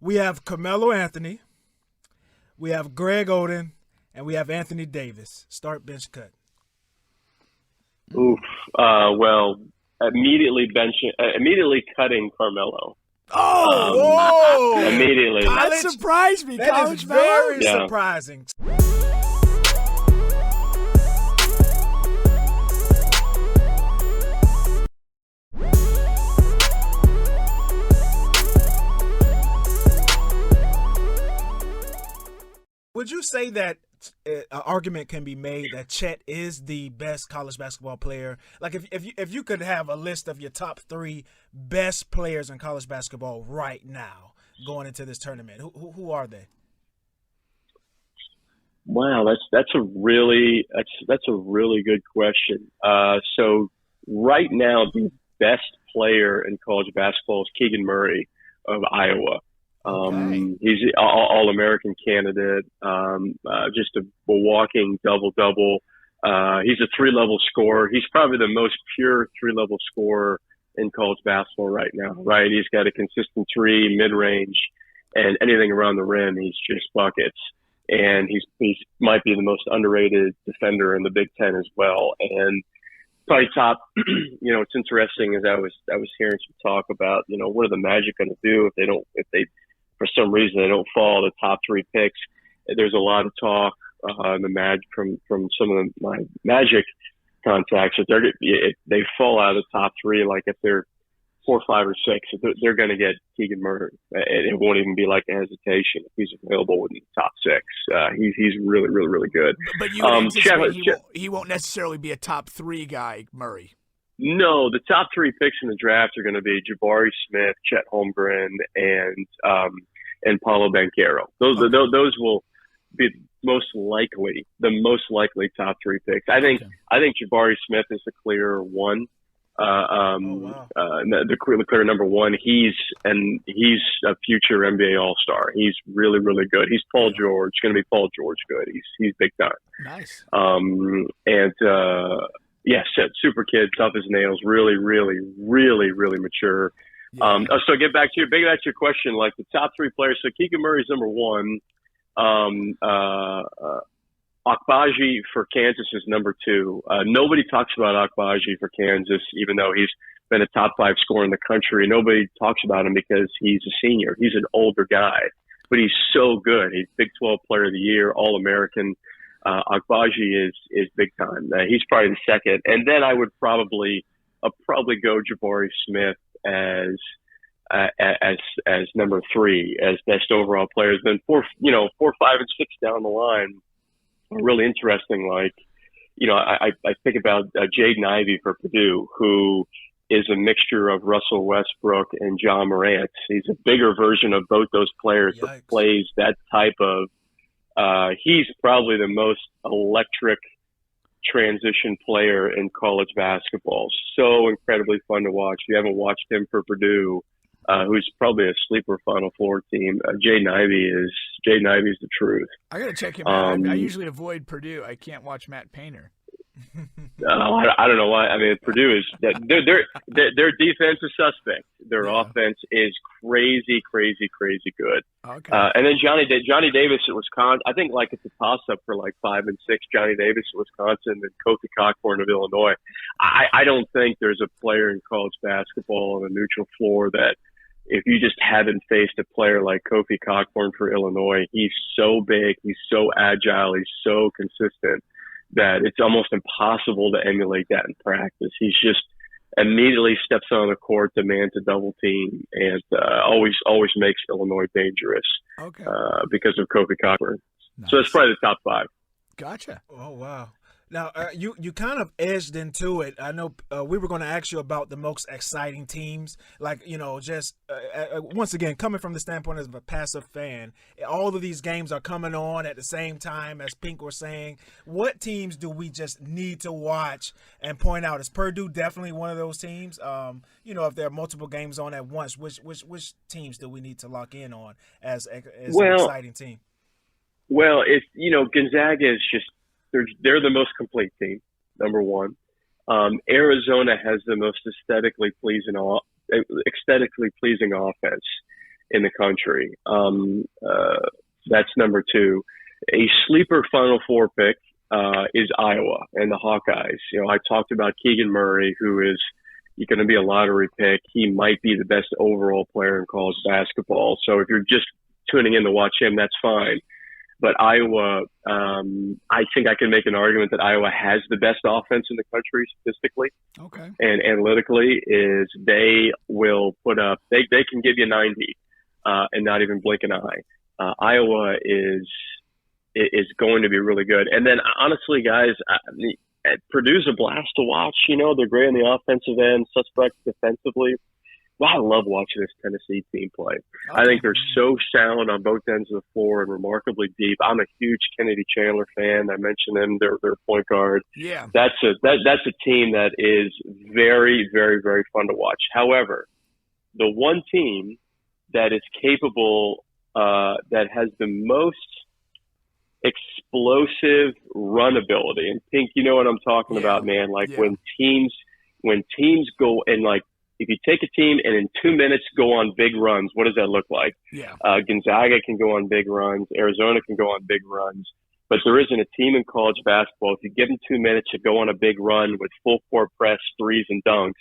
We have Carmelo Anthony, we have Greg Oden, and we have Anthony Davis. Start, bench, cut. Oof. Well, immediately cutting Carmelo. Oh, immediately. That surprised me. That is very Yeah. surprising. Would you say that an argument can be made that Chet is the best college basketball player? Like if you could have a list of your top 3 best players in college basketball right now going into this tournament, who are they? Wow, that's a really good question. So right now, the best player in college basketball is Keegan Murray of Iowa. He's an All-American candidate, just a walking double-double. He's a 3-level scorer. He's probably the most pure 3-level scorer in college basketball right now, right? He's got a consistent 3, mid-range, and anything around the rim, he's just buckets. And he's might be the most underrated defender in the Big Ten as well. And probably top, it's interesting as I was hearing some talk about, what are the Magic going to do if they for some reason they don't fall the top 3 picks. There's a lot of talk in the Magic from some of my Magic contacts that if they fall out of the top 3, like if they're 4, 5, or 6, they're going to get Keegan Murray. It won't even be like a hesitation if he's available in the top 6. He's really, really, really good. But you would anticipate he won't necessarily be a top 3 guy, Murray. No, the top 3 picks in the draft are going to be Jabari Smith, Chet Holmgren, and Paulo Banchero. Those will be the most likely top 3 picks. I think Jabari Smith is the clear one. The clear number 1. He's a future NBA All-Star. He's really, really good. He's Paul George. Going to be Paul George good. He's big time. Nice. Yes, super kid, tough as nails, really, really, really, really mature. Yeah. So get back to your question, like the top 3 players. So Keegan Murray's number 1. Akbaji for Kansas is number 2. Nobody talks about Akbaji for Kansas, even though he's been a top 5 scorer in the country. Nobody talks about him because he's a senior. He's an older guy, but he's so good. He's Big 12 Player of the Year, All-American. Akbaji is big time. He's probably the second, and then I would probably go Jabari Smith as number 3 as best overall players. Then 4, 5, and 6 down the line are really interesting. Like, I think about Jaden Ivey for Purdue, who is a mixture of Russell Westbrook and John Morant. He's a bigger version of both those players, but plays that type of. He's probably the most electric transition player in college basketball. So incredibly fun to watch. If you haven't watched him for Purdue, who's probably a sleeper Final Four team, Jaden Ivey is the truth. I got to check him out. I usually avoid Purdue. I can't watch Matt Painter. I don't know why. I mean, Purdue is their defense is suspect. Their offense is crazy good. Okay. And then Johnny Davis at Wisconsin. I think like it's a toss up for like 5 and 6. Johnny Davis at Wisconsin and Kofi Cockburn of Illinois. I don't think there's a player in college basketball on a neutral floor that if you just haven't faced a player like Kofi Cockburn for Illinois, he's so big, he's so agile, he's so consistent that it's almost impossible to emulate that in practice. He's just immediately steps on the court, demands a double team, and always makes Illinois dangerous because of Kofi Cockburn. Nice. So that's probably the top 5. Gotcha. Oh, wow. Now, you kind of edged into it. I know we were going to ask you about the most exciting teams. Like, just once again, coming from the standpoint of a passive fan, all of these games are coming on at the same time, as Pink was saying. What teams do we just need to watch and point out? Is Purdue definitely one of those teams? If there are multiple games on at once, which teams do we need to lock in on as an exciting team? Well, Gonzaga is just, they're the most complete team, number 1. Arizona has the most aesthetically pleasing offense. in the country. That's number two. A sleeper Final Four pick is Iowa and the Hawkeyes. I talked about Keegan Murray, who is going to be a lottery pick. He might be the best overall player in college basketball. So if you're just tuning in to watch him, that's fine. But Iowa, I think I can make an argument that Iowa has the best offense in the country statistically. Okay. And analytically is they will put up, they can give you 90 and not even blink an eye. Iowa is going to be really good. And then honestly, guys, Purdue's a blast to watch. They're great on the offensive end, suspect defensively. Well, I love watching this Tennessee team play. Okay. I think they're so sound on both ends of the floor and remarkably deep. I'm a huge Kennedy Chandler fan. I mentioned them. They're point guard. Yeah. That's a team that is very, very, very fun to watch. However, the one team that is capable, that has the most explosive run ability, and Pink, you know what I'm talking about, man. When teams go and if you take a team and in 2 minutes go on big runs, what does that look like? Yeah. Gonzaga can go on big runs. Arizona can go on big runs. But there isn't a team in college basketball, if you give them 2 minutes to go on a big run with full court press, threes, and dunks,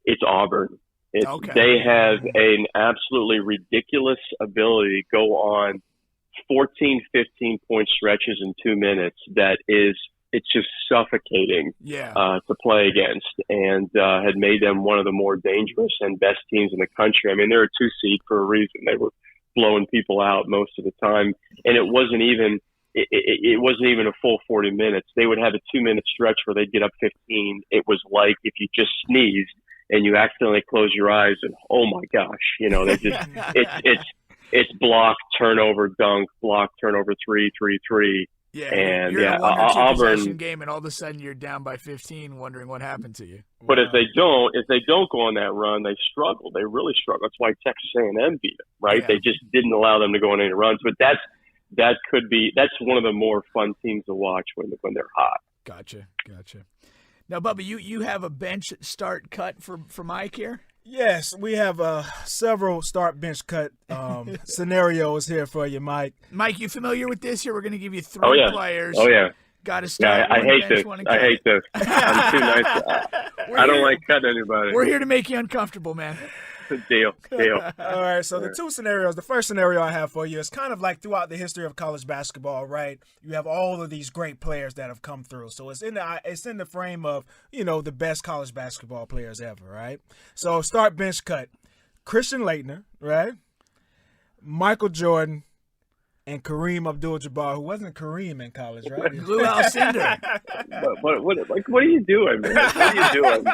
it's Auburn. They have an absolutely ridiculous ability to go on 14, 15-point stretches in 2 minutes it's just suffocating to play against, and had made them one of the more dangerous and best teams in the country. I mean, they're a 2 seed for a reason. They were blowing people out most of the time, and it wasn't even a full 40 minutes. They would have a 2-minute stretch where they'd get up 15. It was like if you just sneezed and you accidentally close your eyes, and oh my gosh, they just it's block, turnover, dunk, block, turnover, three. Yeah, and you're in a 1 or 2 Auburn possession game, and all of a sudden you're down by 15, wondering what happened to you. But if they don't go on that run, they struggle. They really struggle. That's why Texas A&M beat them, right? Yeah. They just didn't allow them to go on any runs. But that's one of the more fun teams to watch when they're hot. Gotcha. Now, Bubba, you have a bench start cut for Mike here? Yes, we have several start bench cut scenarios here for you, Mike. Mike, you familiar with this? Here, we're going to give you 3 players. Oh, yeah. Got to start. I hate bench, this. I hate this. I'm too nice. I don't like cutting anybody. We're here to make you uncomfortable, man. Deal. All right, so the 2 scenarios, the first scenario I have for you is kind of like throughout the history of college basketball, right? You have all of these great players that have come through. So it's in the frame of, the best college basketball players ever, right? So start bench cut. Christian Laettner, right? Michael Jordan, and Kareem Abdul-Jabbar, who wasn't Kareem in college, right? Lou Alcindor. What are you doing, man? What are you doing?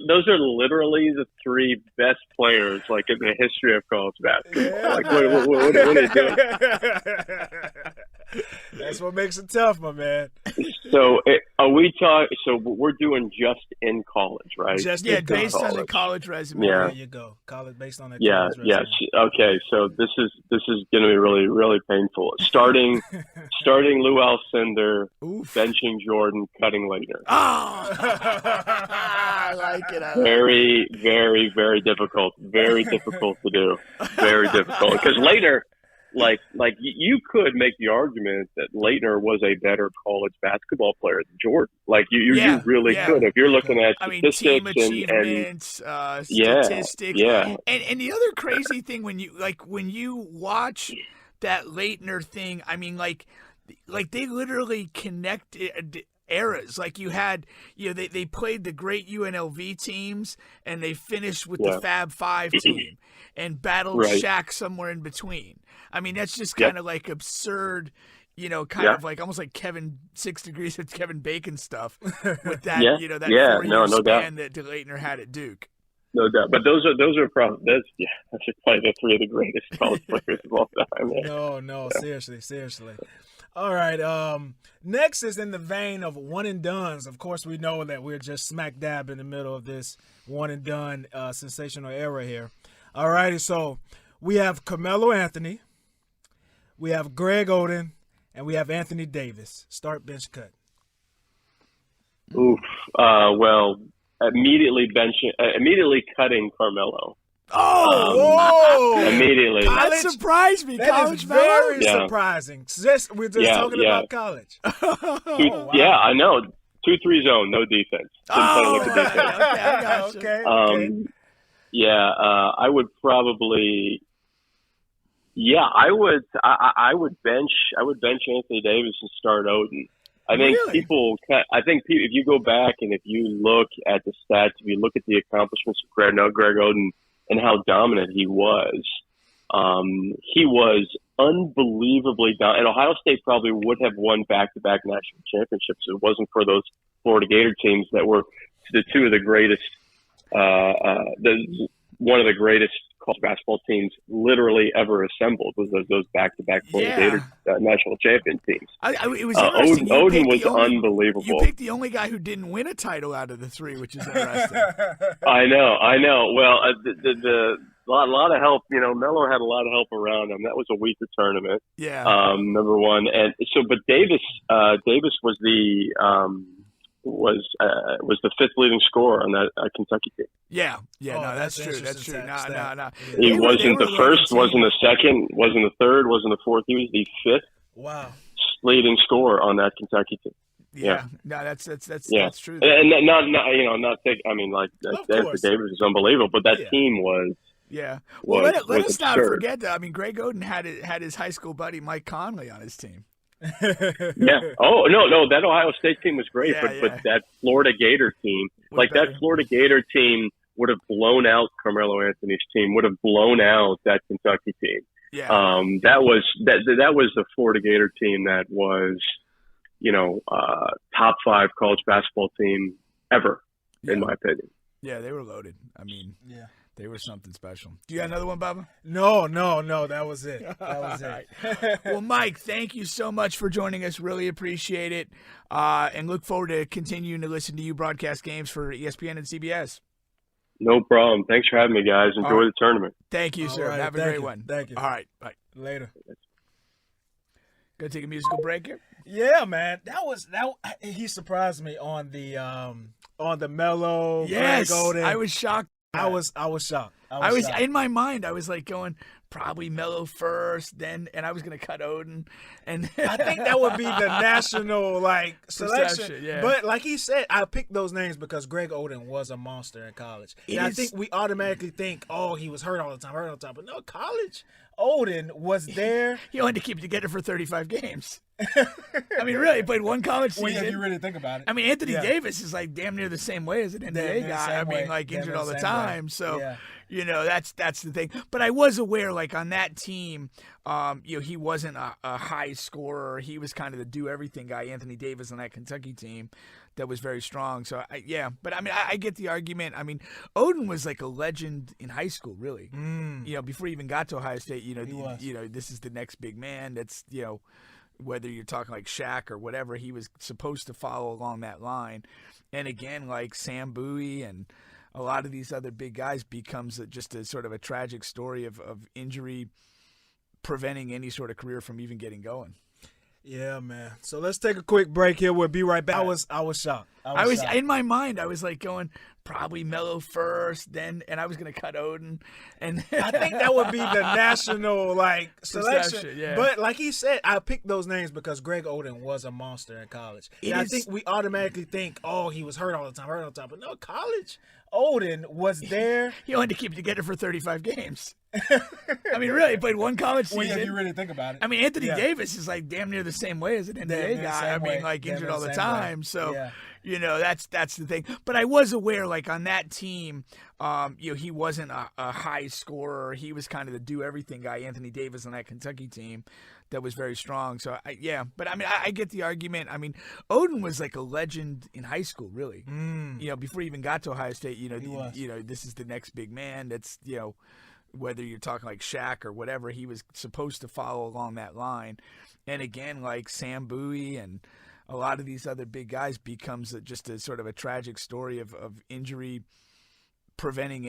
Those are literally the 3 best players, in the history of college basketball. Yeah. What are you doing? That's what makes it tough, my man. So So we're doing just in college, right? Based on the college resume. Yeah. There you go. College based on that. College resume. Yes. Okay. So this is going to be really, really painful. Starting Lou Alcindor, benching Jordan, cutting Laettner. Oh, I like it. Very, very, very difficult. Very difficult to do. Very difficult because Laettner. You could make the argument that Laettner was a better college basketball player than Jordan. You really could if you're looking at statistics team achievements, statistics. Yeah. And the other crazy thing when you watch that Laettner thing, they literally connected eras. You had, they played the great UNLV teams and they finished with the Fab Five team and battled Shaq somewhere in between. That's just kind of absurd, of almost like Kevin 6 Degrees of Kevin Bacon stuff with that, that 4-year span that Laettner had at Duke. No doubt, but those are probably that's probably the 3 of the greatest college players of all time. Yeah. No, seriously. All right. Next is in the vein of one and dones. Of course, we know that we're just smack dab in the middle of this one and done sensational era here. All righty, so we have Carmelo Anthony, we have Greg Oden, and we have Anthony Davis. Start bench cut. Oof. Well, immediately cutting Carmelo. Whoa! Immediately. That surprised me. That College is very Yeah. surprising. We're just talking about college. Wow. Yeah, I know. 2-3 zone, no defense. Didn't play a lick of defense. Okay, I got you. Okay. I would probably. Yeah, I would bench Anthony Davis and start Oden. I think if you go back and if you look at the stats, if you look at the accomplishments of Greg Oden and how dominant he was unbelievably dominant. And Ohio State probably would have won back-to-back national championships if it wasn't for those Florida Gator teams that were the two of the greatest, one of the greatest college basketball teams literally ever assembled was those back-to-back Florida Gator national champion teams. It was interesting. Oden was unbelievable. You picked the only guy who didn't win a title out of the three, which is interesting. I know. Well, a lot of help. Melo had a lot of help around him. That was a weaker tournament. Yeah. Number one, and so, but Davis was the fifth leading scorer on that Kentucky team. Yeah. No, that's true. That's true. No. He wasn't the first, wasn't the second, wasn't the third, wasn't the fourth. He was the fifth. Wow. Leading scorer on that Kentucky team. Yeah. No, that's true. And not take. I mean, like Davis is unbelievable, but that team was. Yeah. Well, let us not forget that. I mean, Greg Oden had his high school buddy Mike Conley on his team. Yeah. Oh no, that Ohio State team was great, but that Florida Gator team, that Florida Gator team would have blown out Carmelo Anthony's team, would have blown out that Kentucky team. Yeah. That was the Florida Gator team that was, top 5 college basketball team ever, in my opinion. Yeah, they were loaded. I mean, they were something special. Do you got another one, Bubba? No. That was it. Well, Mike, thank you so much for joining us. Really appreciate it. And look forward to continuing to listen to you broadcast games for ESPN and CBS. No problem. Thanks for having me, guys. Enjoy the tournament. Thank you, sir. Have a great one. Thank you. All right. Bye. Later. Gonna take a musical break here? Yeah, man. He surprised me on the Melo. Yes. Greg Oden. I was shocked. I was shocked. I was in my mind. I was like going probably Melo first, and I was gonna cut Oden, and I think that would be the national selection. Yeah. But like he said, I picked those names because Greg Oden was a monster in college. I think we automatically think, he was hurt all the time. But no, college Oden was there. He only had to keep it together for 35 games. I mean, really, he played one college season. Well, if you really think about it. I mean, Anthony Davis is like damn near the same way as an NBA guy. I mean, injured all the time. So, that's the thing. But I was aware, on that team, he wasn't a high scorer. He was kind of the do-everything guy, Anthony Davis, on that Kentucky team that was very strong. So, But, I mean, I get the argument. I mean, Oden was like a legend in high school, really. Before he even got to Ohio State, this is the next big man that's, whether you're talking like Shaq or whatever, he was supposed to follow along that line. And again, like Sam Bowie and a lot of these other big guys becomes just a sort of a tragic story of injury preventing any sort of career from even getting going. Yeah, man. So let's take a quick break here. We'll be right back. I was shocked. I was in my mind. I was like going probably Melo first, and I was going to cut Oden, and I think that would be the national selection. Yeah. But like he said, I picked those names because Greg Oden was a monster in college. I think we automatically think, he was hurt all the time. But no, college Oden was there. He only had to keep it together for 35 games. I mean, really, he played one college season. Well, if you really think about it. I mean, Anthony Davis is like damn near the same way as an NBA guy. I mean, injured all the time. So, that's the thing. But I was aware, on that team, he wasn't a high scorer. He was kind of the do-everything guy, Anthony Davis, on that Kentucky team that was very strong. So, But, I mean, I get the argument. I mean, Oden was like a legend in high school, really. Before he even got to Ohio State, this is the next big man that's, whether you're talking like Shaq or whatever, he was supposed to follow along that line. And again, like Sam Bowie and a lot of these other big guys becomes just a sort of a tragic story of injury preventing